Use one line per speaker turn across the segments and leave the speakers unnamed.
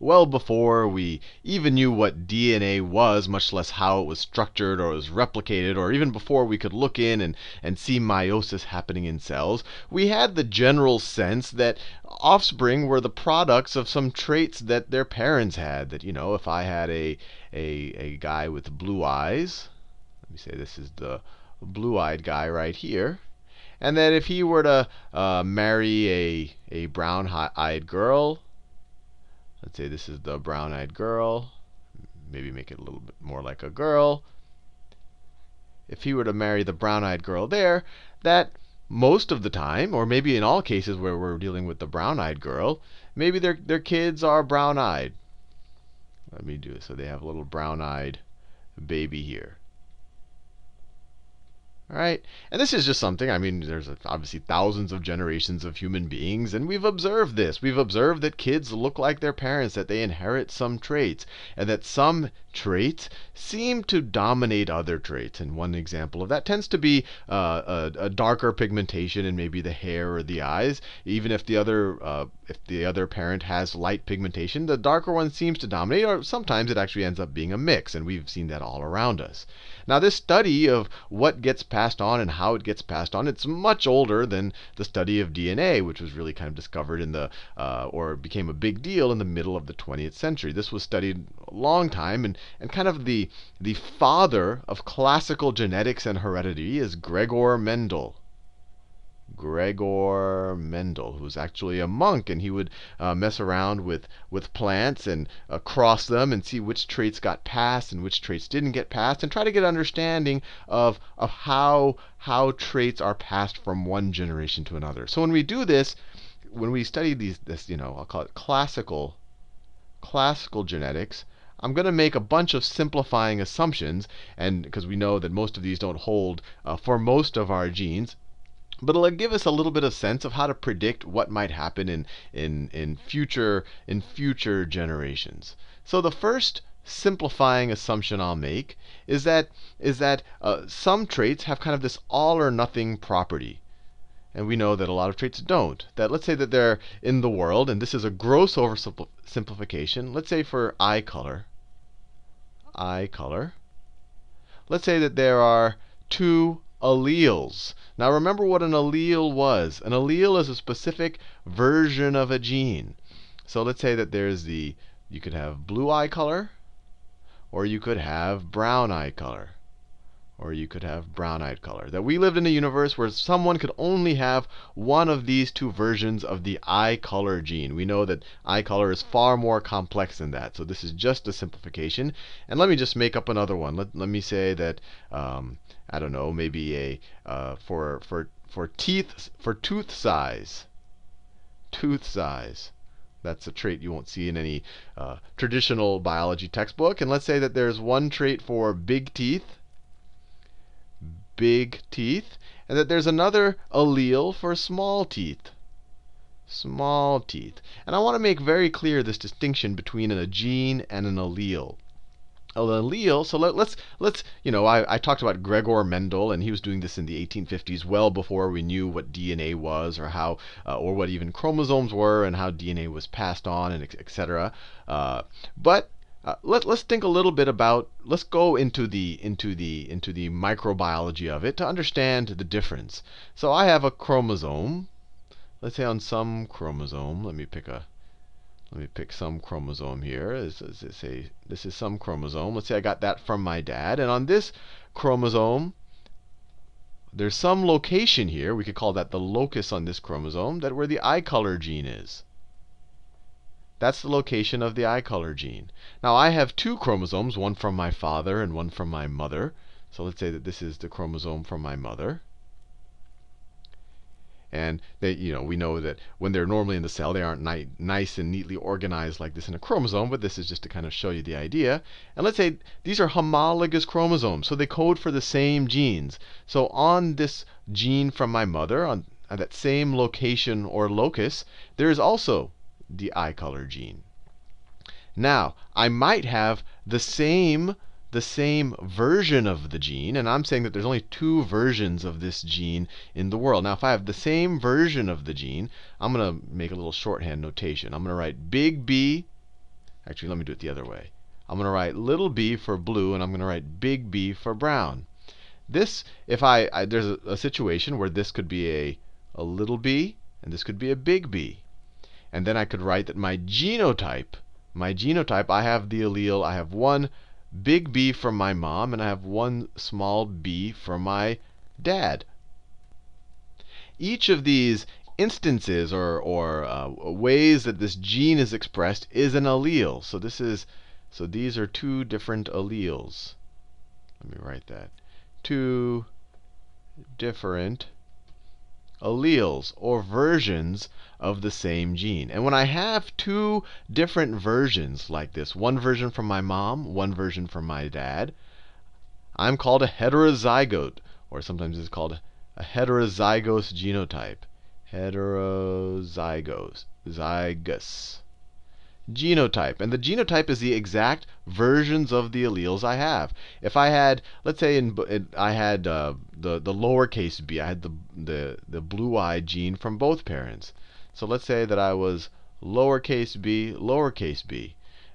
well before we even knew what DNA was, much less how it was structured or was replicated, or even before we could look in and see meiosis happening in cells, we had the general sense that offspring were the products of some traits that their parents had. That, if I had a guy with blue eyes, let me say this is the blue-eyed guy right here, and that if he were to marry a brown-eyed girl, let's say this is the brown-eyed girl, maybe make it a little bit more like a girl. If he were to marry the brown-eyed girl there, that most of the time, or maybe in all cases where we're dealing with the brown-eyed girl, maybe their kids are brown-eyed. Let me do it. So they have a little brown-eyed baby here. All right? And this is just something, there's obviously thousands of generations of human beings, and we've observed this. We've observed that kids look like their parents, that they inherit some traits, and that some traits seem to dominate other traits. And one example of that tends to be a darker pigmentation in maybe the hair or the eyes. Even if the other parent has light pigmentation, the darker one seems to dominate, or sometimes it actually ends up being a mix, and we've seen that all around us. Now, this study of what gets passed on and how it gets passed on, it's much older than the study of DNA, which was really kind of discovered in the, or became a big deal in the middle of the 20th century. This was studied a long time, and kind of the father of classical genetics and heredity is Gregor Mendel. Gregor Mendel, who was actually a monk, and he would mess around with plants and cross them and see which traits got passed and which traits didn't get passed, and try to get an understanding of how traits are passed from one generation to another. So when we do this, when we study this, I'll call it classical genetics, I'm going to make a bunch of simplifying assumptions, and because we know that most of these don't hold for most of our genes. But it'll give us a little bit of sense of how to predict what might happen in future generations. So the first simplifying assumption I'll make is that some traits have kind of this all or nothing property. And we know that a lot of traits don't. That let's say that they're in the world, and this is a gross oversimplification. Let's say for eye color. Let's say that there are two alleles. Now remember what an allele was. An allele is a specific version of a gene. So let's say that you could have blue eye color, or you could have brown eye color, or you could have brown-eyed color. That we lived in a universe where someone could only have one of these two versions of the eye color gene. We know that eye color is far more complex than that. So this is just a simplification. And let me just make up another one. Let me say that I don't know, maybe for tooth size. Tooth size. That's a trait you won't see in any traditional biology textbook. And let's say that there's one trait for big teeth, and that there's another allele for small teeth. Small teeth. And I want to make very clear this distinction between a gene and an allele. An allele, so let's I talked about Gregor Mendel, and he was doing this in the 1850s, well before we knew what DNA was, or how or what even chromosomes were, and how DNA was passed on, and etc. But let's think a little bit about, let's go into the microbiology of it to understand the difference. So I have a chromosome. Let's say on some chromosome, let me pick some chromosome here. This is some chromosome. Let's say I got that from my dad. And on this chromosome, there's some location here. We could call that the locus on this chromosome, that where the eye color gene is. That's the location of the eye color gene. Now I have two chromosomes, one from my father and one from my mother. So let's say that this is the chromosome from my mother. And we know that when they're normally in the cell, they aren't nice and neatly organized like this in a chromosome, but this is just to kind of show you the idea. And let's say these are homologous chromosomes, so they code for the same genes. So on this gene from my mother, on that same location or locus, there is also the eye color gene. Now, I might have the same version of the gene, and I'm saying that there's only two versions of this gene in the world. Now, if I have the same version of the gene, I'm going to make a little shorthand notation. I'm going to write big B Actually, let me do it the other way. I'm going to write little b for blue, and I'm going to write big B for brown. This, if there's a situation where this could be a little b, and this could be a big B. And then I could write that my genotype, I have the allele, I have one big B from my mom, and I have one small b from my dad. Each of these instances or ways that this gene is expressed is an allele. So these are two different alleles. Let me write that. Two different alleles or versions of the same gene. And when I have two different versions like this, one version from my mom, one version from my dad, I'm called a heterozygote, or sometimes it's called a heterozygous genotype. Heterozygous genotype. And the genotype is the exact versions of the alleles I have. If I had, let's say, I had the lowercase b, I had the blue-eyed gene from both parents. So let's say that I was lowercase b.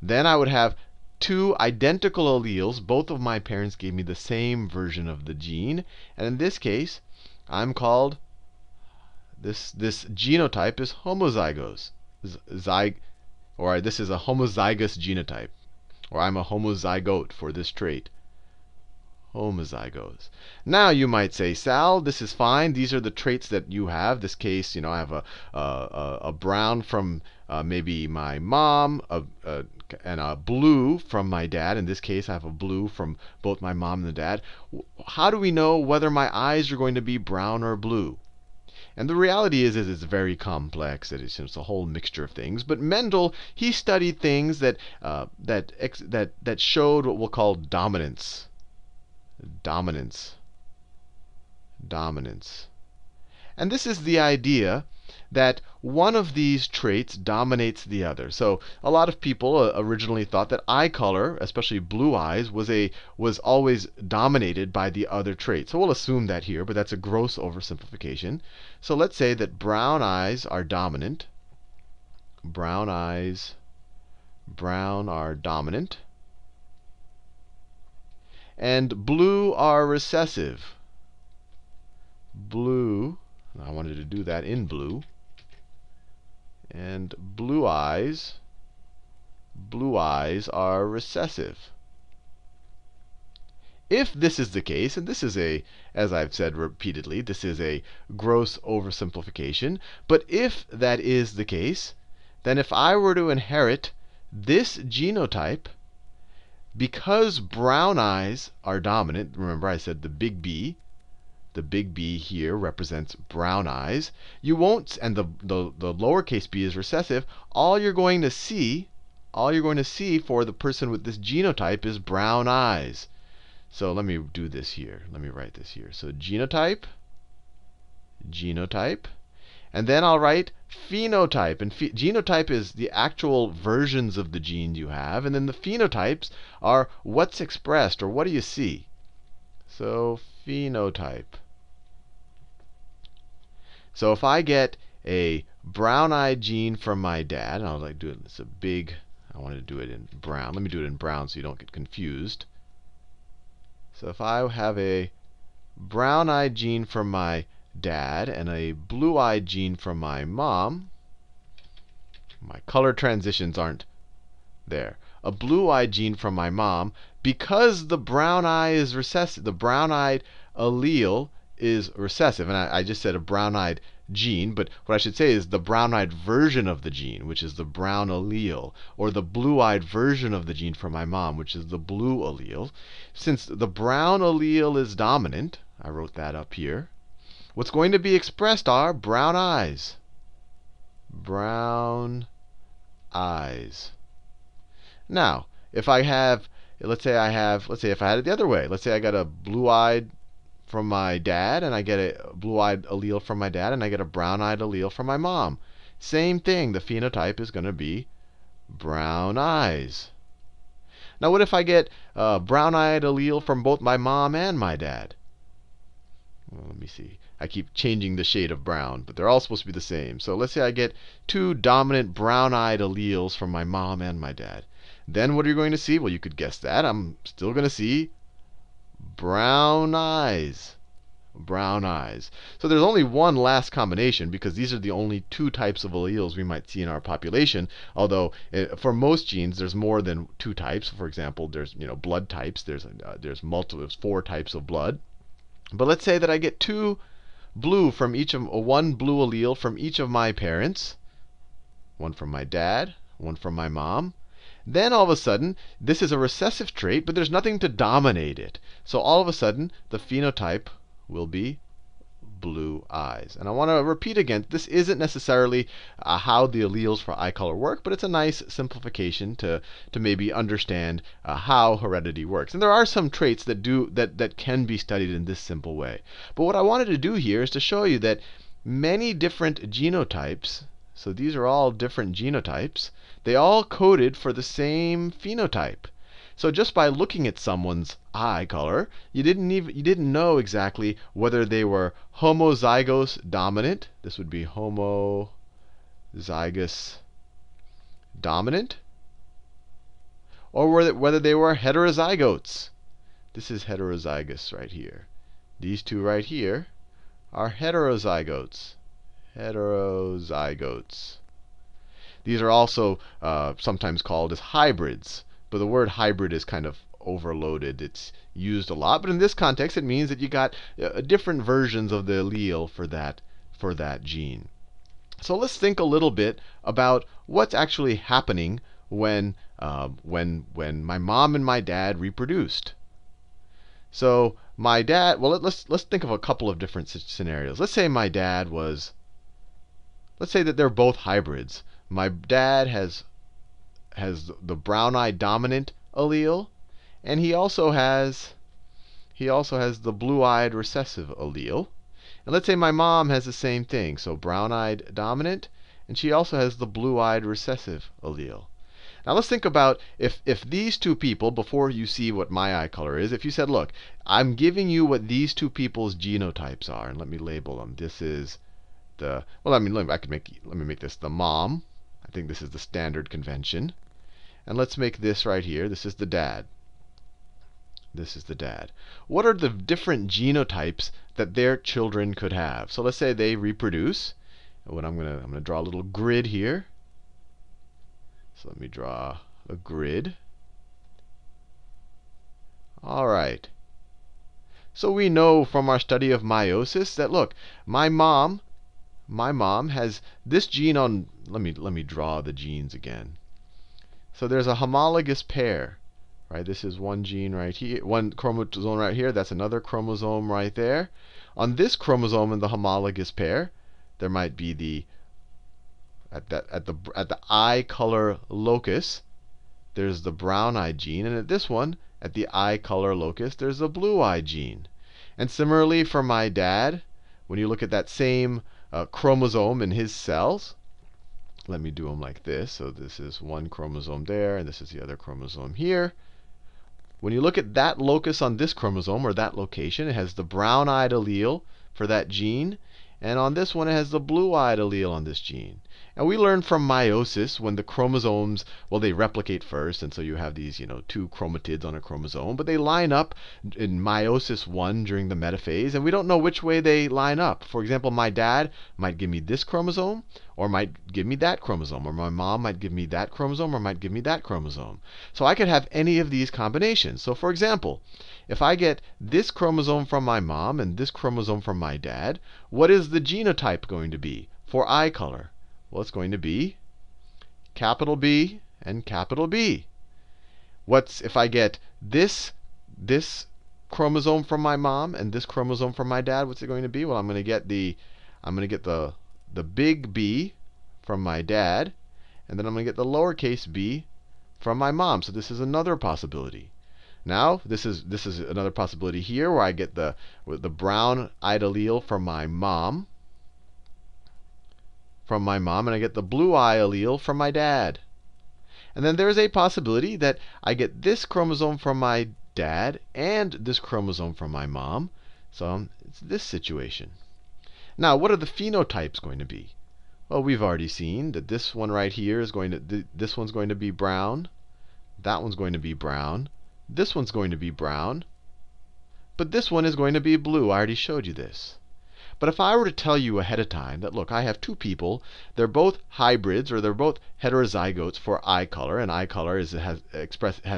Then I would have two identical alleles. Both of my parents gave me the same version of the gene. And in this case, I'm called, this genotype is homozygous. Or this is a homozygous genotype. Or I'm a homozygote for this trait. Homozygous. Now you might say, Sal, this is fine. These are the traits that you have. This case, I have a brown from maybe my mom, and a blue from my dad. In this case, I have a blue from both my mom and the dad. How do we know whether my eyes are going to be brown or blue? And the reality is it's very complex. It's a whole mixture of things. But Mendel, he studied things that showed what we'll call dominance. Dominance. And this is the idea that one of these traits dominates the other. So a lot of people originally thought that eye color, especially blue eyes, was always dominated by the other trait. So we'll assume that here, but that's a gross oversimplification. So let's say that brown eyes are dominant. Brown are dominant. And blue are recessive. Blue, I wanted to do that in blue. And blue eyes are recessive. If this is the case, and this is as I've said repeatedly, this is a gross oversimplification, but if that is the case, then if I were to inherit this genotype, because brown eyes are dominant, remember I said the big B here represents brown eyes. You won't, and the lowercase b is recessive. All you're going to see for the person with this genotype is brown eyes. So let me do this here. Let me write this here. So genotype, and then I'll write phenotype. And genotype is the actual versions of the genes you have, and then the phenotypes are what's expressed, or what do you see. So phenotype. So if I get a brown-eyed gene from my dad, and I'll do it. It's a big. I want to do it in brown. Let me do it in brown so you don't get confused. So if I have a brown-eyed gene from my dad and a blue-eyed gene from my mom, my color transitions aren't there. A blue-eyed gene from my mom, because the brown eye is recessive, the brown-eyed allele is recessive. And I just said a brown-eyed gene, but what I should say is the brown-eyed version of the gene, which is the brown allele, or the blue-eyed version of the gene from my mom, which is the blue allele. Since the brown allele is dominant, I wrote that up here, what's going to be expressed are brown eyes. Brown eyes. Now, if I have, let's say if I had it the other way, let's say I got a blue-eyed from my dad, and I get a blue-eyed allele from my dad, and I get a brown-eyed allele from my mom. Same thing, the phenotype is going to be brown eyes. Now, what if I get a brown-eyed allele from both my mom and my dad? Well, let me see. I keep changing the shade of brown, but they're all supposed to be the same. So let's say I get two dominant brown-eyed alleles from my mom and my dad. Then what are you going to see? Well, you could guess that. I'm still going to see brown eyes. Brown eyes. So there's only one last combination because these are the only two types of alleles we might see in our population. Although for most genes there's more than two types. For example, there's blood types. There's four types of blood. But let's say that I get two blue from each of one blue allele from each of my parents. One from my dad, one from my mom. Then all of a sudden, this is a recessive trait, but there's nothing to dominate it. So all of a sudden, the phenotype will be blue eyes. And I want to repeat again, this isn't necessarily how the alleles for eye color work, but it's a nice simplification to maybe understand how heredity works. And there are some traits that can be studied in this simple way. But what I wanted to do here is to show you that many different genotypes, so these are all different genotypes, they all coded for the same phenotype. So just by looking at someone's eye color, you didn't know exactly whether they were homozygous dominant. This would be homozygous dominant, or whether they were heterozygotes. This is heterozygous right here. These two right here are heterozygotes. Heterozygotes. These are also sometimes called as hybrids. But the word hybrid is kind of overloaded. It's used a lot. But in this context, it means that you got different versions of the allele for that gene. So let's think a little bit about what's actually happening when my mom and my dad reproduced. So my dad, well, let's think of a couple of different scenarios. Let's say my dad was, let's say that they're both hybrids. My dad has the brown-eyed dominant allele, and he also has the blue-eyed recessive allele. And let's say my mom has the same thing, so brown-eyed dominant, and she also has the blue-eyed recessive allele. Now let's think about if these two people, before you see what my eye color is, if you said, look, I'm giving you what these two people's genotypes are, and let me label them. This is the, well, I mean, let me make this the mom. I think this is the standard convention. And let's make this right here. This is the dad. This is the dad. What are the different genotypes that their children could have? So let's say they reproduce. And what I'm gonna draw a little grid here. So let me draw a grid. All right. So we know from our study of meiosis that, look, my mom has this gene on. Let me draw the genes again. So there's a homologous pair, right? This is one gene right here, one chromosome right here. That's another chromosome right there. On this chromosome in the homologous pair, there might be the at the eye color locus, there's the brown-eyed gene, and at this one, at the eye color locus, there's the blue-eyed gene. And similarly for my dad, when you look at that same chromosome in his cells, let me do them like this. So this is one chromosome there, and this is the other chromosome here. When you look at that locus on this chromosome, or that location, it has the brown-eyed allele for that gene. And on this one, it has the blue-eyed allele on this gene. And we learned from meiosis when the chromosomes, well, they replicate first, and so you have these, two chromatids on a chromosome, but they line up in meiosis 1 during the metaphase, and we don't know which way they line up. For example, my dad might give me this chromosome, or might give me that chromosome, or my mom might give me that chromosome, or might give me that chromosome. So I could have any of these combinations. So for example, if I get this chromosome from my mom and this chromosome from my dad, what is the genotype going to be for eye color? Well, it's going to be capital B and capital B. If I get this chromosome from my mom and this chromosome from my dad, what's it going to be? Well, I'm going to get the big B from my dad, and then I'm going to get the lowercase b from my mom. So this is another possibility. Now, this is another possibility here where I get the brown-eyed allele from my mom, and I get the blue-eye allele from my dad. And then there's a possibility that I get this chromosome from my dad and this chromosome from my mom. So it's this situation. Now, what are the phenotypes going to be? Well, we've already seen that this one right here is going to, this one's going to be brown. That one's going to be brown. This one's going to be brown. But this one is going to be blue. I already showed you this. But if I were to tell you ahead of time that, look, I have two people, they're both hybrids, or they're both heterozygotes for eye color, and eye color has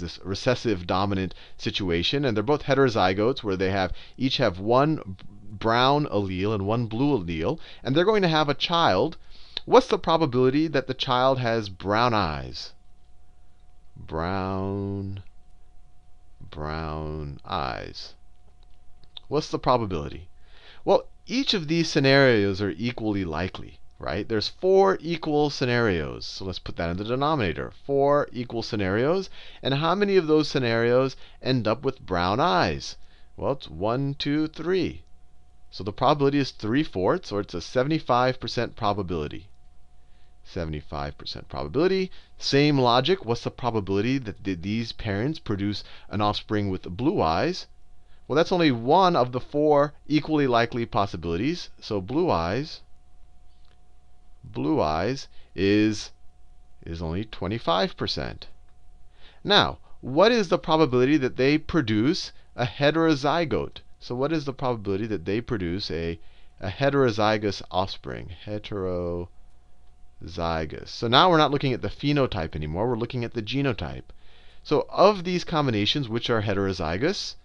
this recessive dominant situation, and they're both heterozygotes where they each have one brown allele and one blue allele, and they're going to have a child. What's the probability that the child has brown eyes? Brown eyes. What's the probability? Well, each of these scenarios are equally likely, right? There's 4 equal scenarios. So let's put that in the denominator. 4 equal scenarios. And how many of those scenarios end up with brown eyes? Well, it's 1, 2, 3. So the probability is 3/4, or it's a 75% probability. 75% probability. Same logic. What's the probability that these parents produce an offspring with blue eyes? Well, that's only one of the 4 equally likely possibilities. So blue eyes is only 25%. Now, what is the probability that they produce a heterozygote? So what is the probability that they produce a heterozygous offspring? Heterozygous. So now we're not looking at the phenotype anymore. We're looking at the genotype. So of these combinations, which are heterozygous?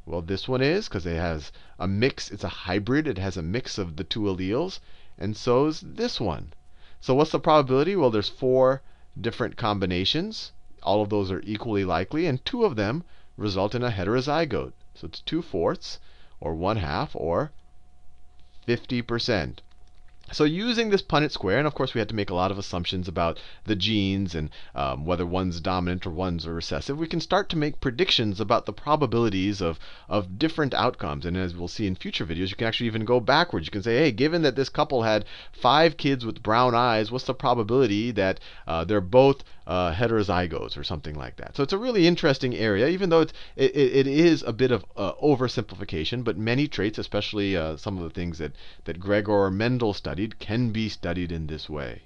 Well, this one is, because it has a mix. It's a hybrid. It has a mix of the 2 alleles. And so is this one. So what's the probability? Well, there's 4 different combinations. All of those are equally likely, and 2 of them result in a heterozygote. So it's 2/4, or 1/2, or 50%. So using this Punnett square, and of course we had to make a lot of assumptions about the genes and whether one's dominant or one's recessive, we can start to make predictions about the probabilities of different outcomes. And as we'll see in future videos, you can actually even go backwards. You can say, hey, given that this couple had 5 kids with brown eyes, what's the probability that they're both heterozygotes or something like that? So it's a really interesting area, even though it is a bit of oversimplification. But many traits, especially some of the things that Gregor Mendel studied, can be studied in this way.